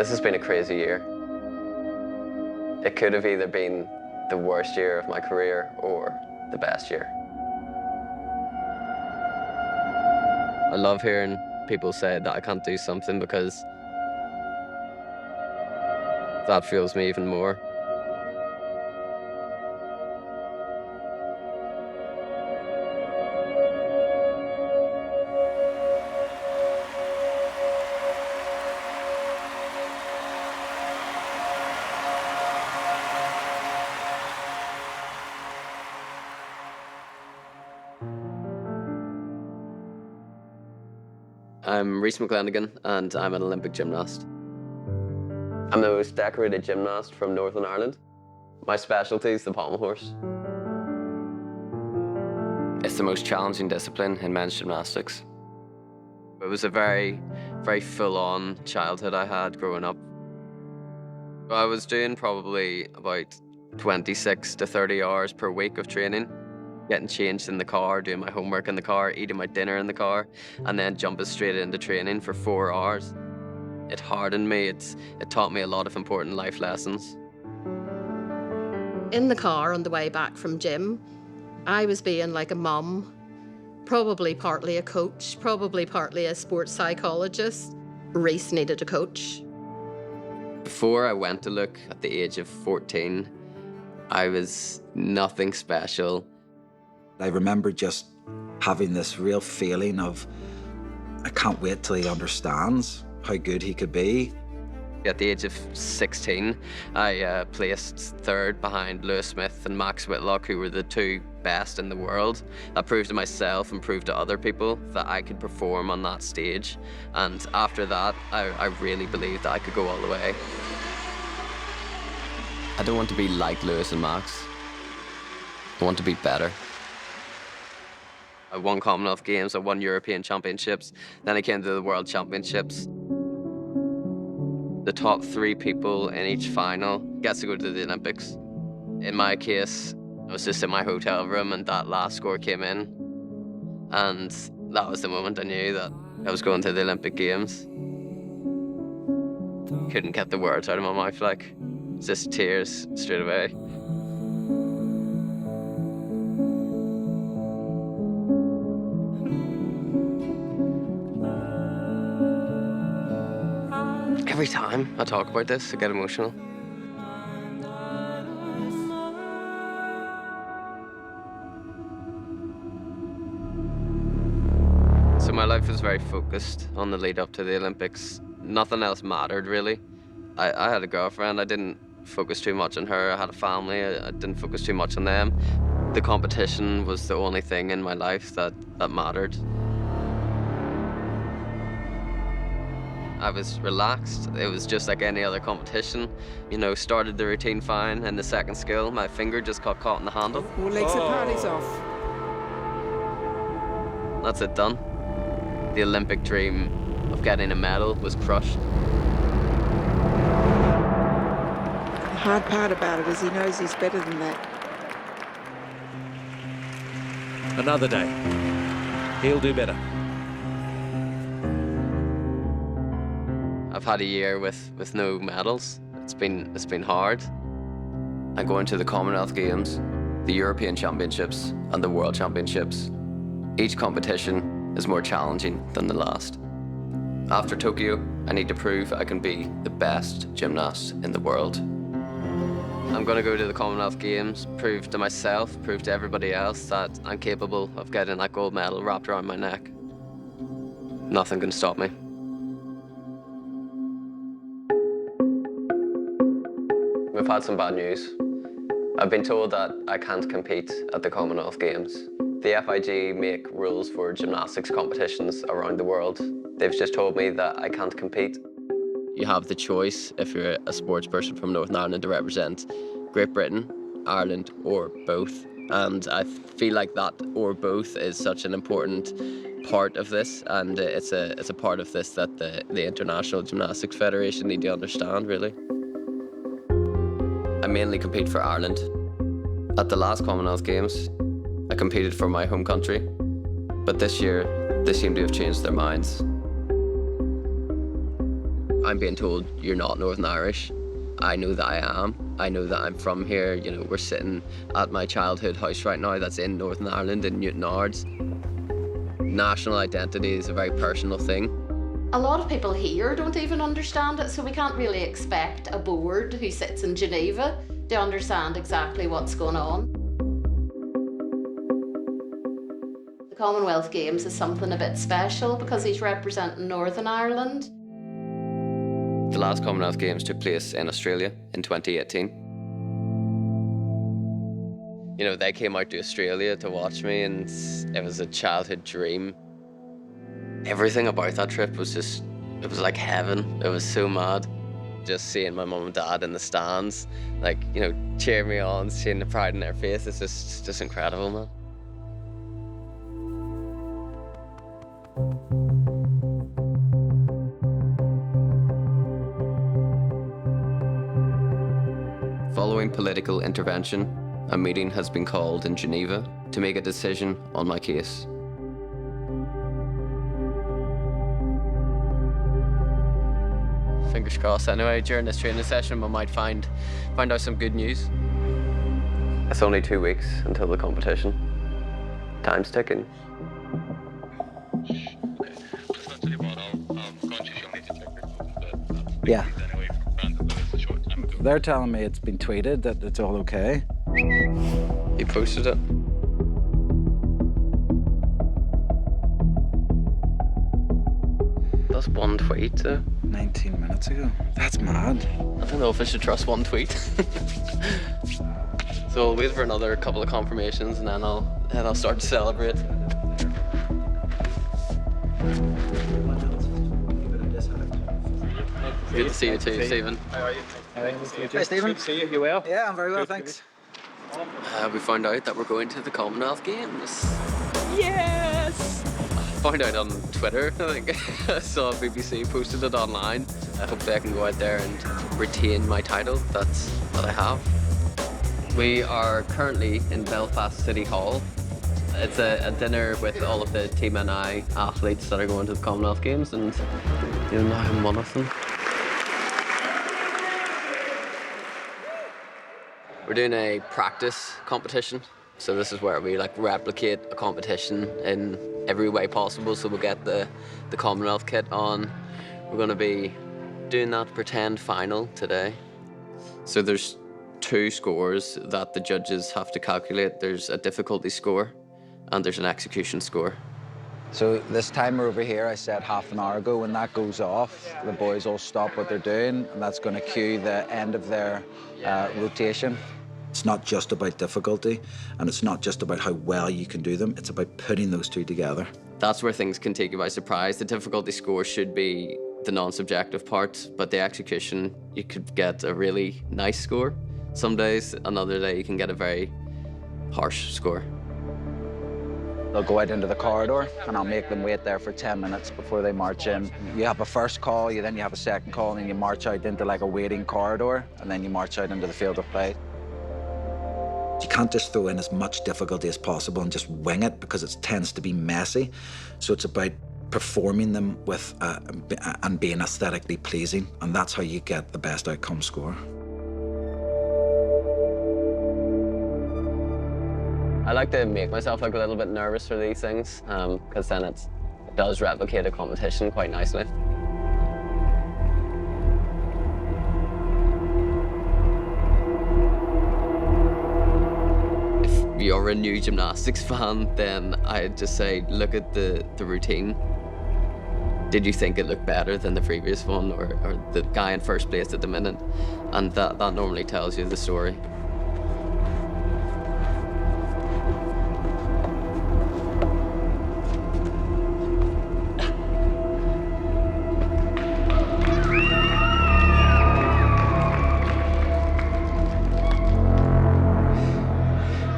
This has been a crazy year. It could have either been the worst year of my career or the best year. I love hearing people say that I can't do something because that fuels me even more. I'm Rhys McClenaghan and I'm an Olympic gymnast. I'm the most decorated gymnast from Northern Ireland. My specialty is the pommel horse. It's the most challenging discipline in men's gymnastics. It was a very full-on childhood I had growing up. I was doing probably about 26 to 30 hours per week of training, getting changed in the car, doing my homework in the car, eating my dinner in the car, and then jumping straight into training for 4 hours. It hardened me, it taught me a lot of important life lessons. In the car on the way back from gym, I was being like a mum, probably partly a coach, probably partly a sports psychologist. Rhys needed a coach. Before I went to look at the age of 14, I was nothing special. I remember just having this real feeling of, I can't wait till he understands how good he could be. At the age of 16, I placed third behind Lewis Smith and Max Whitlock, who were the two best in the world. That proved to myself and proved to other people that I could perform on that stage. And after that, I really believed that I could go all the way. I don't want to be like Lewis and Max. I want to be better. I won Commonwealth Games, I won European Championships, then I came to the World Championships. The top 3 people in each final gets to go to the Olympics. In my case, I was just in my hotel room and that last score came in. And that was the moment I knew that I was going to the Olympic Games. Couldn't get the words out of my mouth, like, just tears straight away. Every time I talk about this, I get emotional. So my life was very focused on the lead up to the Olympics. Nothing else mattered, really. I had a girlfriend, I didn't focus too much on her. I had a family, I didn't focus too much on them. The competition was the only thing in my life that mattered. I was relaxed. It was just like any other competition. You know, started the routine fine, and the second skill, my finger just got caught in the handle. All legs and parties off. That's it, done. The Olympic dream of getting a medal was crushed. The hard part about it is he knows he's better than that. Another day. He'll do better. I've had a year with no medals. It's been hard. I'm going to the Commonwealth Games, the European Championships, and the World Championships. Each competition is more challenging than the last. After Tokyo, I need to prove I can be the best gymnast in the world. I'm going to go to the Commonwealth Games, prove to myself, prove to everybody else that I'm capable of getting that gold medal wrapped around my neck. Nothing can stop me. We've had some bad news. I've been told that I can't compete at the Commonwealth Games. The FIG make rules for gymnastics competitions around the world. They've just told me that I can't compete. You have the choice, if you're a sports person from Northern Ireland, to represent Great Britain, Ireland, or both. And I feel like that or both is such an important part of this, and it's a part of this that the International Gymnastics Federation need to understand, really. I mainly compete for Ireland. At the last Commonwealth Games, I competed for my home country, but this year, they seem to have changed their minds. I'm being told you're not Northern Irish. I know that I am. I know that I'm from here. You know, we're sitting at my childhood house right now that's in Northern Ireland, in Newtonards. National identity is a very personal thing. A lot of people here don't even understand it, so we can't really expect a board who sits in Geneva to understand exactly what's going on. The Commonwealth Games is something a bit special because he's representing Northern Ireland. The last Commonwealth Games took place in Australia in 2018. You know, they came out to Australia to watch me, and it was a childhood dream. Everything about that trip was just, it was like heaven. It was so mad. Just seeing my mum and dad in the stands, like, you know, cheering me on, seeing the pride in their face, it's just incredible, man. Following political intervention, a meeting has been called in Geneva to make a decision on my case. Fingers crossed anyway, during this training session we might find out some good news. It's only 2 weeks until the competition. Time's ticking. Yeah. They're telling me it's been tweeted that it's all okay. He posted it. That's one tweet though. 19 minutes ago. That's mad. I don't know if I should trust one tweet. So I'll wait for another couple of confirmations and then I'll start to celebrate. Good to see you too, Stephen. How are you? Hi, Stephen. Good to see you. You well? Yeah, I'm very well, thanks. We found out that we're going to the Commonwealth Games. Yes! Found out on Twitter, I think. I saw BBC posted it online. Hopefully I can go out there and retain my title that I have. We are currently in Belfast City Hall. It's a dinner with all of the Team NI athletes that are going to the Commonwealth Games, and you know, now I'm one of them. We're doing a practice competition. So this is where we like replicate a competition in every way possible. So we'll get the Commonwealth kit on. We're gonna be doing that pretend final today. So there's 2 scores that the judges have to calculate. There's a difficulty score and there's an execution score. So this timer over here, I said half an hour ago, when that goes off, the boys all stop what they're doing, and that's going to cue the end of their rotation. It's not just about difficulty, and it's not just about how well you can do them, it's about putting those 2 together. That's where things can take you by surprise. The difficulty score should be the non-subjective part, but the execution, you could get a really nice score. Some days, another day, you can get a very harsh score. They'll go out into the corridor, and I'll make them wait there for 10 minutes before they march in. You have a first call, then you have a second call, and then you march out into like a waiting corridor, and then you march out into the field of play. You can't just throw in as much difficulty as possible and just wing it, because it tends to be messy. So it's about performing them with and being aesthetically pleasing, and that's how you get the best outcome score. I like to make myself look a little bit nervous for these things, because then it does replicate a competition quite nicely. If you're a new gymnastics fan, then I'd just say, look at the routine. Did you think it looked better than the previous one, or the guy in first place at the minute? And that normally tells you the story.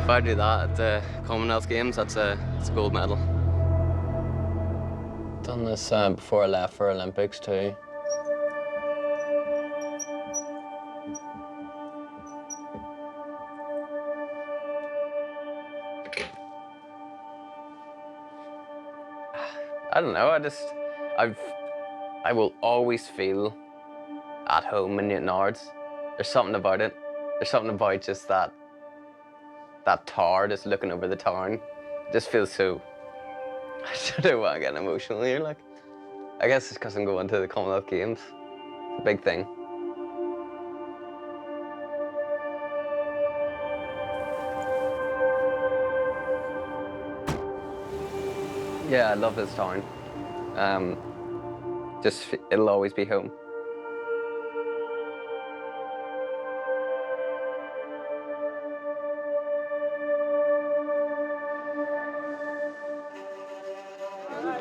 If I do that at the Commonwealth Games, it's a gold medal. Done this before I left for Olympics too. I don't know, I will always feel at home in Newtonards. There's something about it. There's something about just that tower just looking over the town. It just feels so, I don't know why I'm getting emotional here. Like, I guess it's because I'm going to the Commonwealth Games. It's a big thing. Yeah, I love this town. It'll always be home.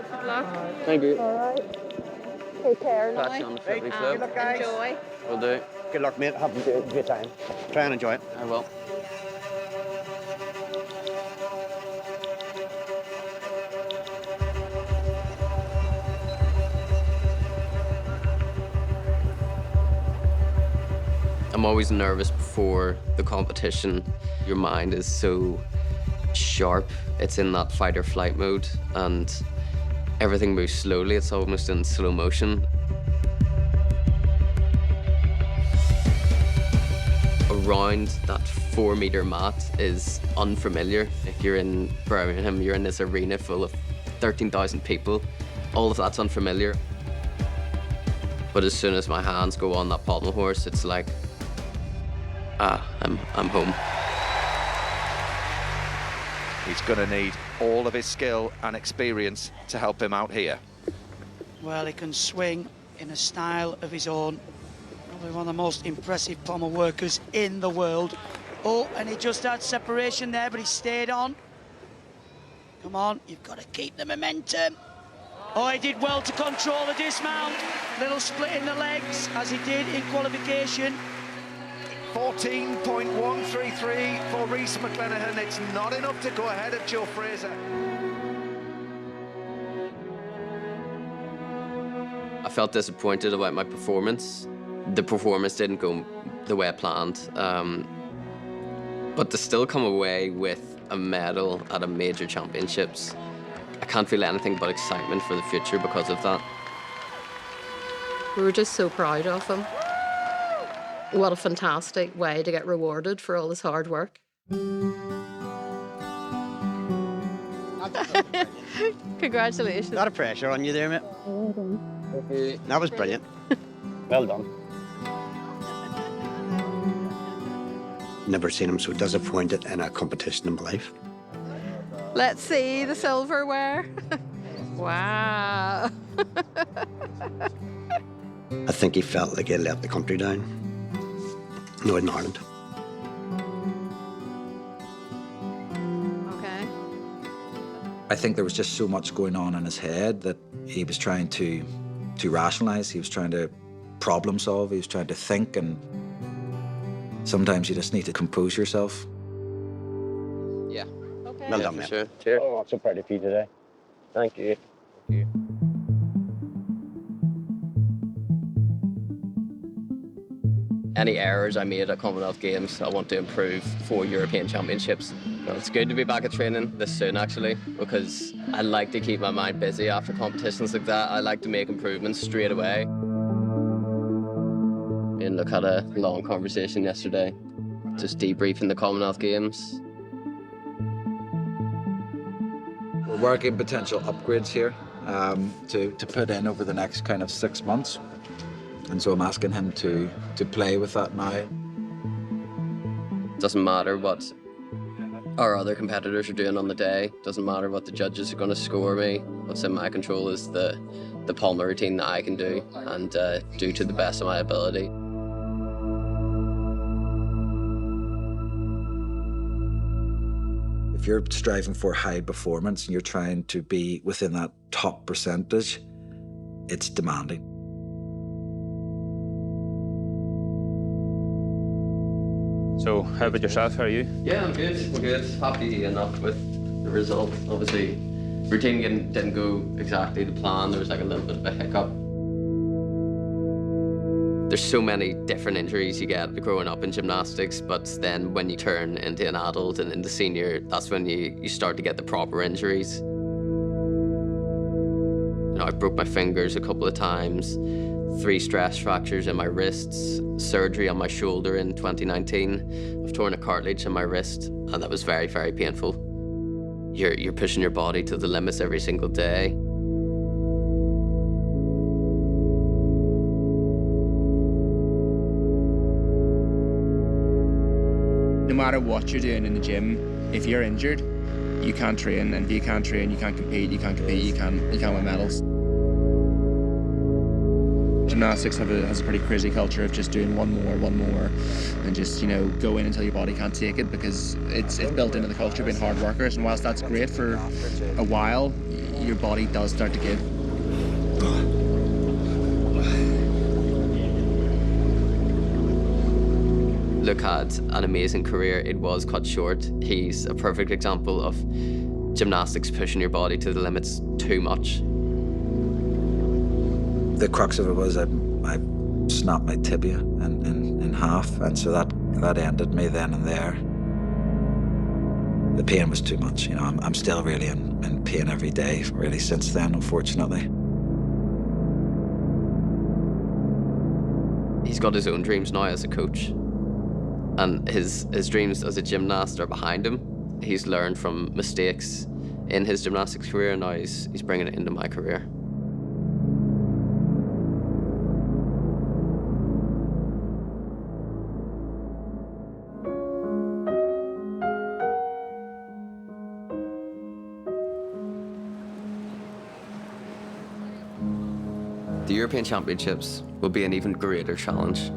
Good luck. Thank you. All right. Take care now. Catch you on the flippy slope. Enjoy. Will do. Good luck, mate. Have a good time. Try and enjoy it. I will. I'm always nervous before the competition. Your mind is so sharp. It's in that fight or flight mode, and everything moves slowly. It's almost in slow motion. Around that 4-meter mat is unfamiliar. If you're in Birmingham, you're in this arena full of 13,000 people. All of that's unfamiliar. But as soon as my hands go on that pommel horse, it's like, I'm home. He's going to need all of his skill and experience to help him out here. Well, he can swing in a style of his own. Probably one of the most impressive pommel workers in the world. Oh, and he just had separation there, but he stayed on. Come on, you've got to keep the momentum. Oh, he did well to control the dismount. Little split in the legs, as he did in qualification. 14.133 for Rhys McClenaghan. It's not enough to go ahead of Joe Fraser. I felt disappointed about my performance. The performance didn't go the way I planned. But to still come away with a medal at a major championships, I can't feel anything but excitement for the future because of that. We were just so proud of him. What a fantastic way to get rewarded for all his hard work. Congratulations. A lot of pressure on you there, mate. That was brilliant. Well done. Never seen him so disappointed in a competition in my life. Let's see the silverware. Wow. I think he felt like he had let the country down. Northern Ireland. Okay. I think there was just so much going on in his head that he was trying to rationalize. He was trying to problem solve. He was trying to think, and sometimes you just need to compose yourself. Yeah. Okay. Well done, for mate. sure. Cheers. Oh, I'm so proud of you today. Thank you. Any errors I made at Commonwealth Games, I want to improve for European Championships. So it's good to be back at training this soon, actually, because I like to keep my mind busy after competitions like that. I like to make improvements straight away. And look, had a long conversation yesterday, just debriefing the Commonwealth Games. We're working potential upgrades here to put in over the next kind of 6 months. And so I'm asking him to play with that now. Doesn't matter what our other competitors are doing on the day. Doesn't matter what the judges are going to score me. What's in my control is the pommel routine that I can do and do to the best of my ability. If you're striving for high performance and you're trying to be within that top percentage, it's demanding. So, how about yourself? How are you? Yeah, I'm good. I'm good. Happy enough with the result. Obviously, routine didn't go exactly to plan. There was like a little bit of a hiccup. There's so many different injuries you get growing up in gymnastics, but then when you turn into an adult and into senior, that's when you start to get the proper injuries. You know, I broke my fingers a couple of times. 3 stress fractures in my wrists, surgery on my shoulder in 2019. I've torn a cartilage in my wrist, and that was very, very painful. You're pushing your body to the limits every single day. No matter what you're doing in the gym, if you're injured, you can't train, and if you can't train, you can't compete, you can't win medals. Gymnastics has a pretty crazy culture of just doing one more, and just, you know, go in until your body can't take it, because it's built into the culture of being hard workers, and whilst that's great for a while, your body does start to give. Luke had an amazing career. It was cut short. He's a perfect example of gymnastics pushing your body to the limits too much. The crux of it was I snapped my tibia in half, and so that ended me then and there. The pain was too much, you know. I'm still really in pain every day, really, since then, unfortunately. He's got his own dreams now as a coach, and his dreams as a gymnast are behind him. He's learned from mistakes in his gymnastics career, and now he's bringing it into my career. The European Championships will be an even greater challenge.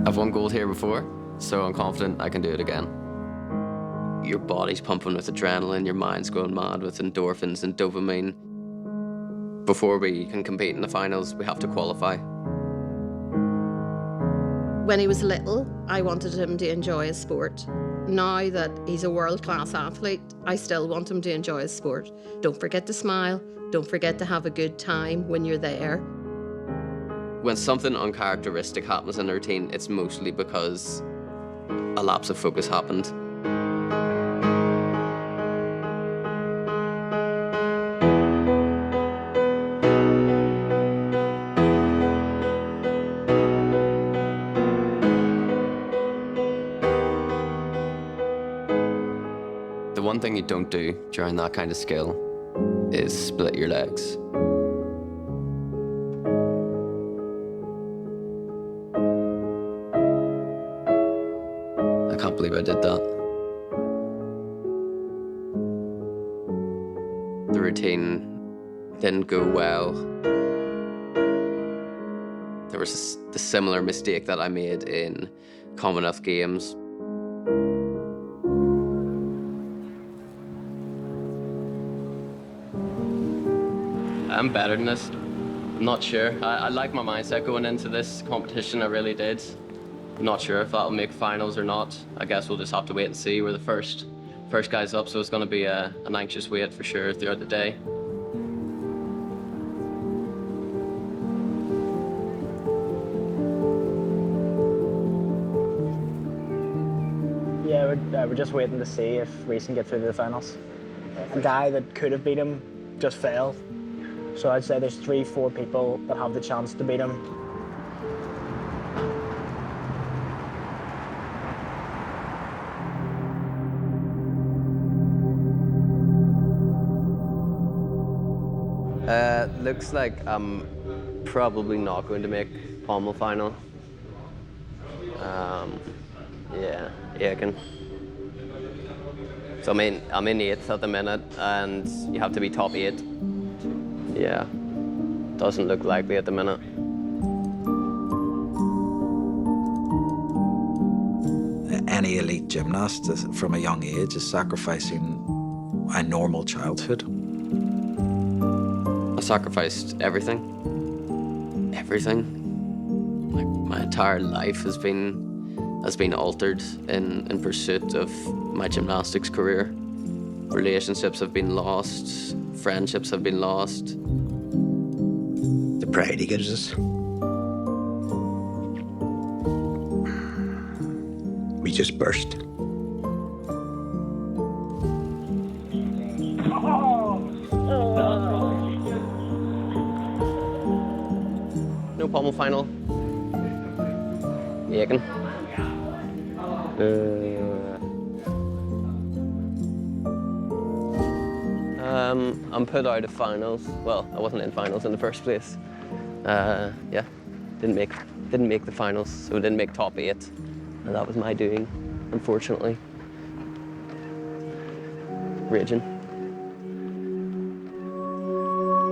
I've won gold here before, so I'm confident I can do it again. Your body's pumping with adrenaline, your mind's going mad with endorphins and dopamine. Before we can compete in the finals, we have to qualify. When he was little, I wanted him to enjoy his sport. Now that he's a world-class athlete, I still want him to enjoy his sport. Don't forget to smile. Don't forget to have a good time when you're there. When something uncharacteristic happens in the routine, it's mostly because a lapse of focus happened. The one thing you don't do during that kind of skill is split your legs. I can't believe I did that. The routine didn't go well. There was the similar mistake that I made in Commonwealth Games. I'm better than this. I'm not sure. I like my mindset going into this competition, I really did. I'm not sure if that'll make finals or not. I guess we'll just have to wait and see. We're the first guys up, so it's going to be an anxious wait for sure throughout the day. Yeah, we're just waiting to see if Rhys can get through to the finals. A guy that could have beat him just failed. So I'd say there's 3-4 people that have the chance to beat him. Looks like I'm probably not going to make pommel final. Yeah, I can. So I'm in 8th at the minute, and you have to be top 8. Yeah, doesn't look likely at the minute. Any elite gymnast from a young age is sacrificing a normal childhood. I sacrificed everything. Everything. Like, my entire life has been altered in pursuit of my gymnastics career. Relationships have been lost. Friendships have been lost. The pride he gives us. We just burst. No pommel final. Aiken. I'm put out of finals. Well, I wasn't in finals in the first place. Yeah, didn't make the finals, so didn't make top 8, and that was my doing, unfortunately. Raging.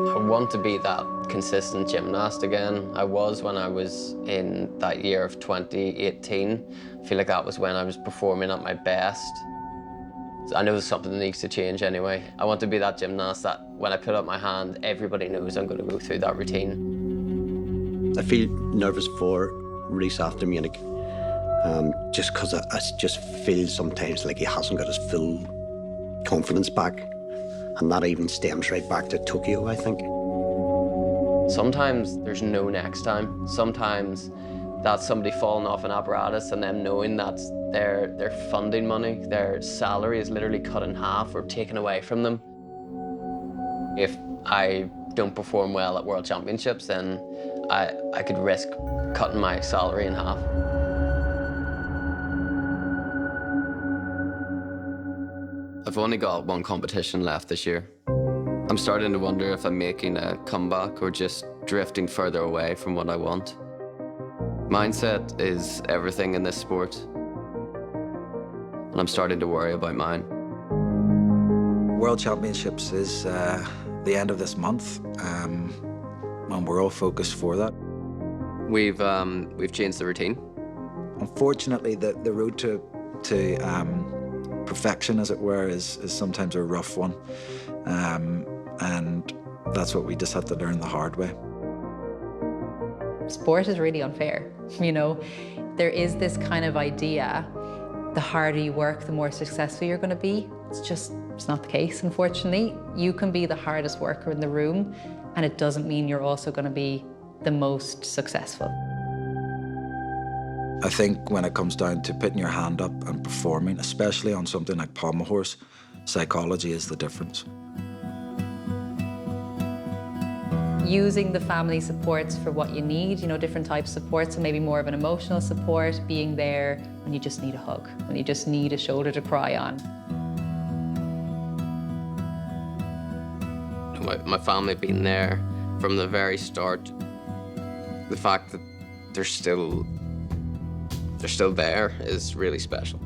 I want to be that consistent gymnast again. I was when I was in that year of 2018. I feel like that was when I was performing at my best. I know something needs to change anyway. I want to be that gymnast that when I put up my hand, everybody knows I'm going to go through that routine. I feel nervous for Rhys after Munich, just because I just feel sometimes like he hasn't got his full confidence back, and that even stems right back to Tokyo, I think. Sometimes there's no next time. Sometimes that's somebody falling off an apparatus and them knowing that their funding money, their salary is literally cut in half or taken away from them. If I don't perform well at World Championships, then I could risk cutting my salary in half. I've only got one competition left this year. I'm starting to wonder if I'm making a comeback or just drifting further away from what I want. Mindset is everything in this sport, and I'm starting to worry about mine. World Championships is the end of this month, and we're all focused for that. We've changed the routine. Unfortunately, the road to perfection, as it were, is sometimes a rough one, and that's what we just have to learn the hard way. Sport is really unfair. You know, there is this kind of idea, the harder you work, the more successful you're going to be. It's not the case, unfortunately. You can be the hardest worker in the room, and it doesn't mean you're also going to be the most successful. I think when it comes down to putting your hand up and performing, especially on something like pommel horse, psychology is the difference. Using the family supports for what you need, you know, different types of supports, and maybe more of an emotional support, being there when you just need a hug, when you just need a shoulder to cry on. My family being there from the very start, the fact that they're still there is really special.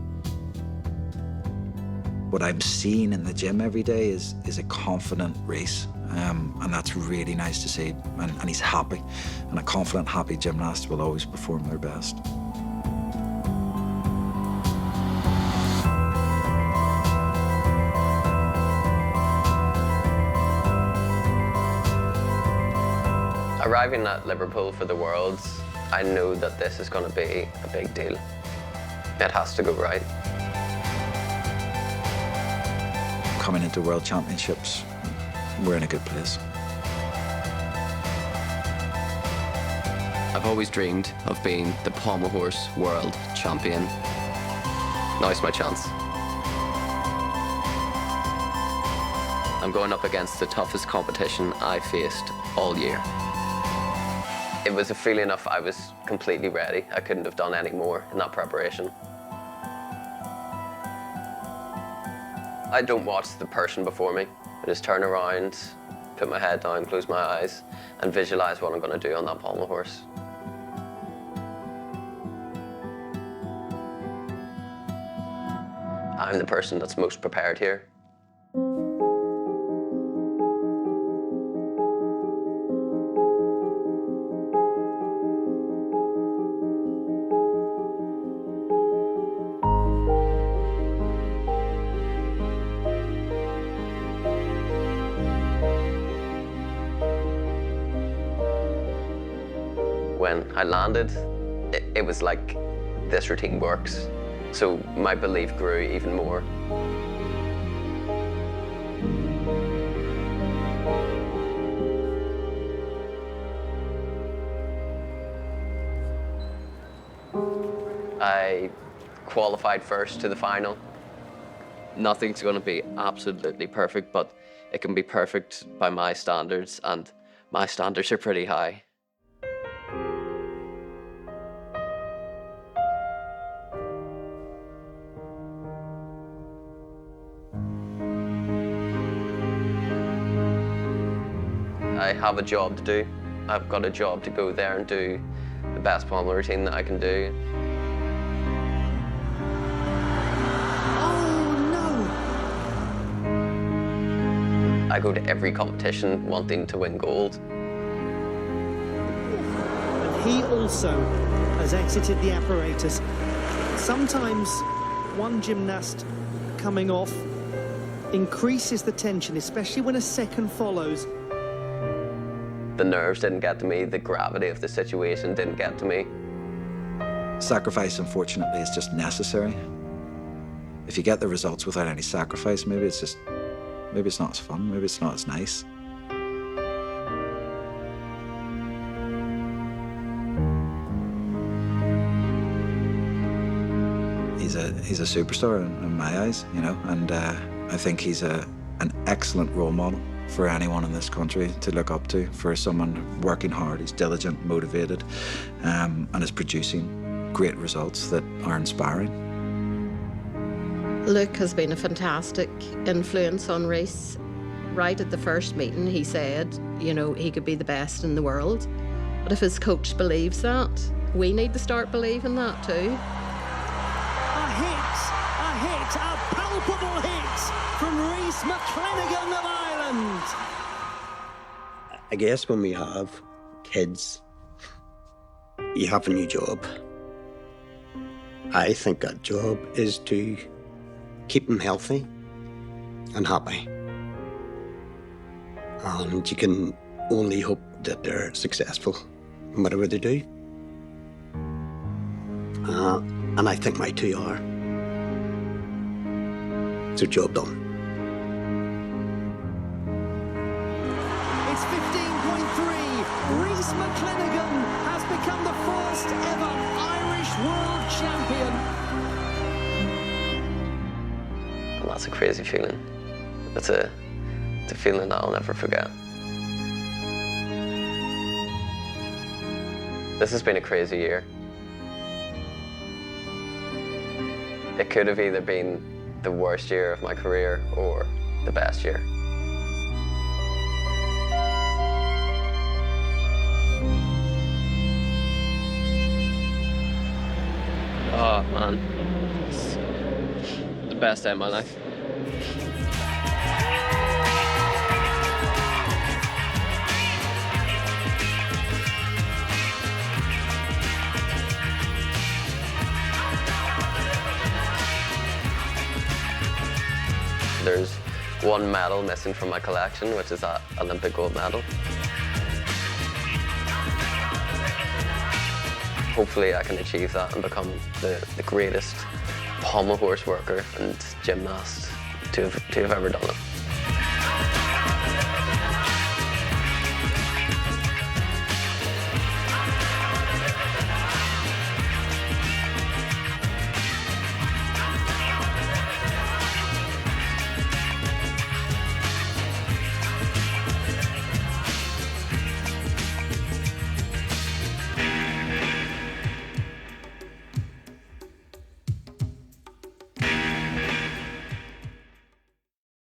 What I'm seeing in the gym every day is a confident Rhys, and that's really nice to see, and he's happy, and a confident, happy gymnast will always perform their best. Arriving at Liverpool for the Worlds, I know that this is going to be a big deal. It has to go right. Coming into World Championships, we're in a good place. I've always dreamed of being the pommel horse world champion. Now's my chance. I'm going up against the toughest competition I faced all year. It was a feeling of I was completely ready. I couldn't have done any more in that preparation. I don't watch the person before me. I just turn around, put my head down, close my eyes, and visualize what I'm going to do on that pommel horse. I'm the person that's most prepared here. When I landed, it was like, this routine works. So my belief grew even more. I qualified first to the final. Nothing's going to be absolutely perfect, but it can be perfect by my standards, and my standards are pretty high. I have a job to do. I've got a job to go there and do the best pommel routine that I can do. I go to every competition wanting to win gold. And he also has exited the apparatus. Sometimes one gymnast coming off increases the tension, especially when a second follows. The nerves didn't get to me, the gravity of the situation didn't get to me. Sacrifice, unfortunately, is just necessary. If you get the results without any sacrifice, maybe it's not as fun, maybe it's not as nice. He's a superstar in my eyes, you know, and I think he's an excellent role model for anyone in this country to look up to, for someone working hard, he's diligent, motivated, and is producing great results that are inspiring. Luke has been a fantastic influence on Rhys. Right at the first meeting, he said, you know, he could be the best in the world. But if his coach believes that, we need to start believing that too. A palpable hit from Rhys McClenaghan of Ireland. I guess when we have kids, you have a new job. I think that job is to keep them healthy and happy. And you can only hope that they're successful in whatever they do. And I think my two are. So job done. It's 15.3. Rhys McClenaghan has become the first ever Irish world champion. And that's a crazy feeling. It's a feeling that I'll never forget. This has been a crazy year. It could have either been the worst year of my career or the best year. Oh man, it's the best day of my life. There's one medal missing from my collection, which is that Olympic gold medal. Hopefully I can achieve that and become the greatest pommel horse worker and gymnast to have ever done it.